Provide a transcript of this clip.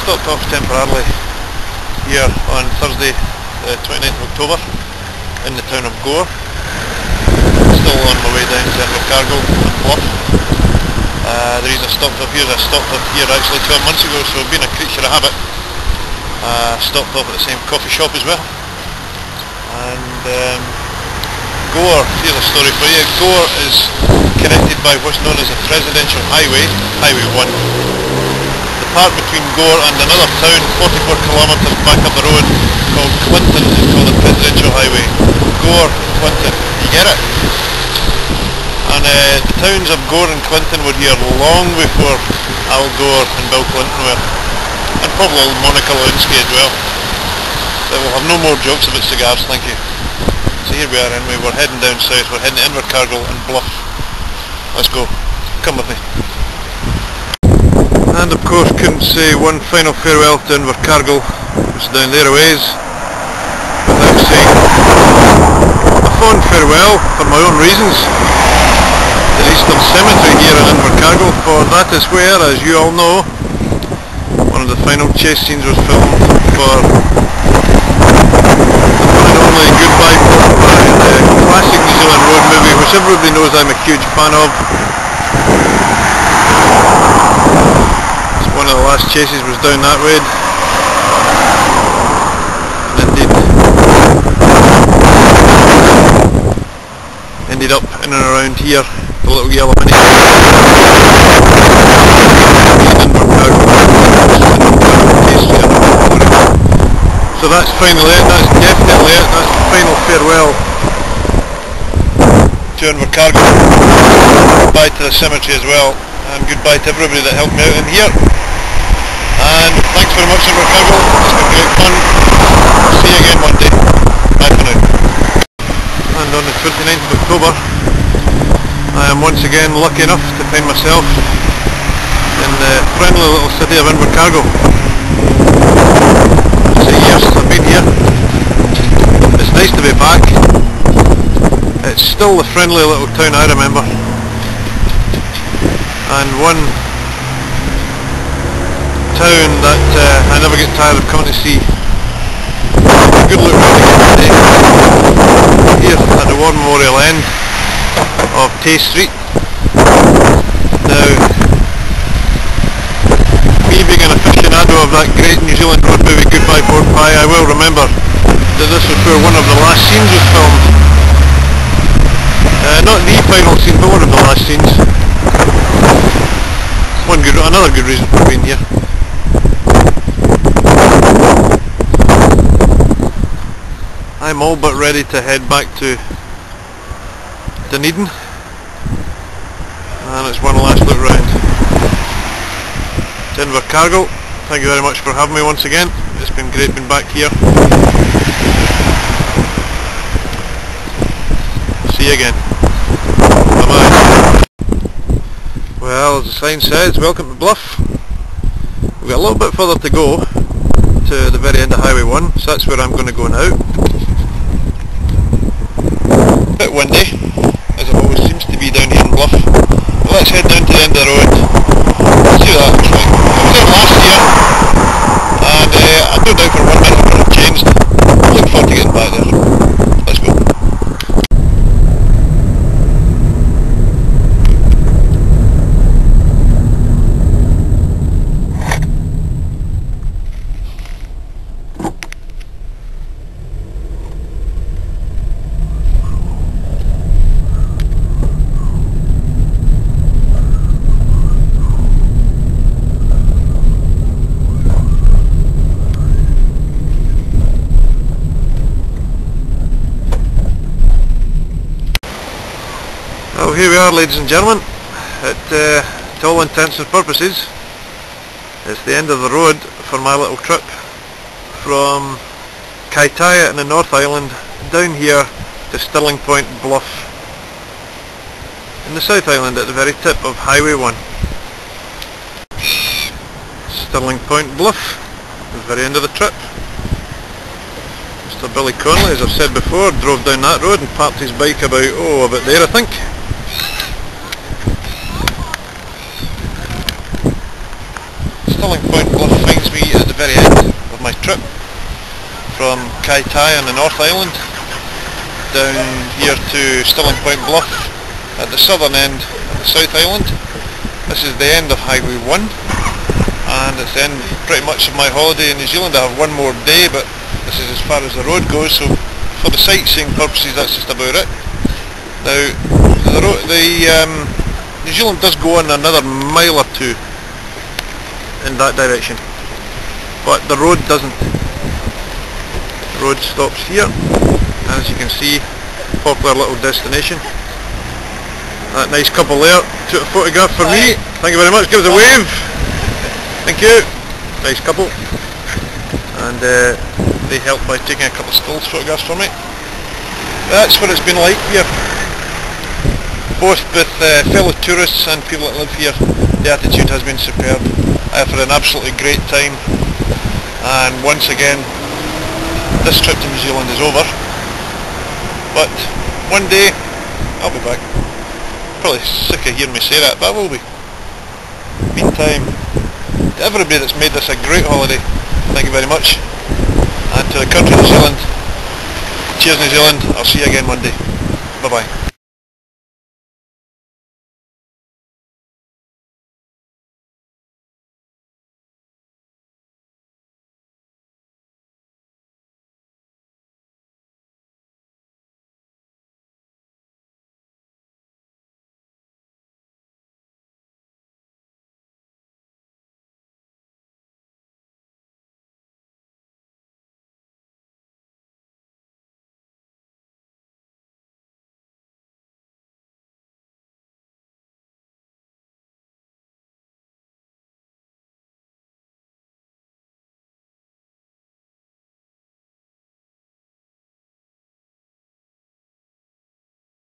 stopped off temporarily here on Thursday the 29th of October in the town of Gore. Still on my way down to Invercargill and Bluff. The reason I stopped off here is I stopped off here actually 12 months ago, so being a creature of habit, stopped off at the same coffee shop as well. And Gore, here's a story for you. Gore is connected by what's known as a presidential highway, Highway 1. The part between Gore and another town 44 kilometres back up the road called Clinton is called the presidential highway. Gore, Clinton, you get it? And the towns of Gore and Clinton were here long before Al Gore and Bill Clinton were, and probably Monica Lewinsky as well. But we'll have no more jokes about cigars, thank you. So here we are anyway, we're heading down south, we're heading to Invercargill and Bluff. Let's go, come with me. And of course couldn't say one final farewell to Invercargill, it's down there a ways, without saying a fond farewell for my own reasons. The Eastern Cemetery here in Invercargill, for that is where, as you all know, one of the final chase scenes was filmed for only Goodbye Portpie, the classic New Zealand road movie which everybody knows I'm a huge fan of. One of the last chases was down that way, and ended up in and around here, the little yellow mini. So that's finally it, that's definitely it, that's the final farewell to Invercargill. Goodbye to the cemetery as well, and goodbye to everybody that helped me out in here. And thanks very much Invercargill, it's been great fun. See you again one day. Bye for now. And on the 29th of October, I am once again lucky enough to find myself in the friendly little city of Invercargill. It's 8 years since I've been here. It's nice to be back. It's still the friendly little town I remember. And one town that I never get tired of coming to see. A good look round again today. Here at the War Memorial end of Tay Street. Now, me being an aficionado of that great New Zealand road movie Goodbye Portpie, I will remember that this was where one of the last scenes was filmed. Not the final scene, but one of the last scenes. Another good reason for being here. I'm all but ready to head back to Dunedin, and it's one last look round to Invercargill. Thank you very much for having me once again. It's been great being back here. See you again. Bye bye. Well, as the sign says, welcome to Bluff. We've got a little bit further to go to the very end of Highway 1, so that's where I'm going to go now. A bit windy, as it always seems to be down here in Bluff. But let's head down to the end of the road. See what that looks like. I was there last year, and I don't doubt for one minute it would have changed. I look forward to getting back there. Let's go. Well, here we are, ladies and gentlemen, to all intents and purposes it's the end of the road for my little trip from Kaitaia in the North Island down here to Stirling Point, Bluff in the South Island at the very tip of Highway 1. Stirling Point, Bluff, the very end of the trip. Mr. Billy Connolly, as I've said before, drove down that road and parked his bike about there I think. Stirling Point Bluff finds me from Kaitaia on the North Island down here to Stirling Point, Bluff at the southern end of the South Island. This is the end of Highway 1 and it's the end pretty much of my holiday in New Zealand. I have one more day, but this is as far as the road goes, so for the sightseeing purposes that's just about it. Now New Zealand does go on another mile or two in that direction, but the road doesn't. The road stops here, and as you can see, popular little destination. That nice couple there took a photograph for me. Thank you very much. Give us a wave. Thank you. Nice couple, and they helped by taking a couple of stills photographs for me. That's what it's been like here, both with fellow tourists and people that live here. The attitude has been superb. I have had an absolutely great time, and once again this trip to New Zealand is over, but one day I'll be back. Probably sick of hearing me say that, but I will be. Meantime, to everybody that's made this a great holiday, thank you very much, and to the country of New Zealand, cheers New Zealand. I'll see you again one day. Bye bye.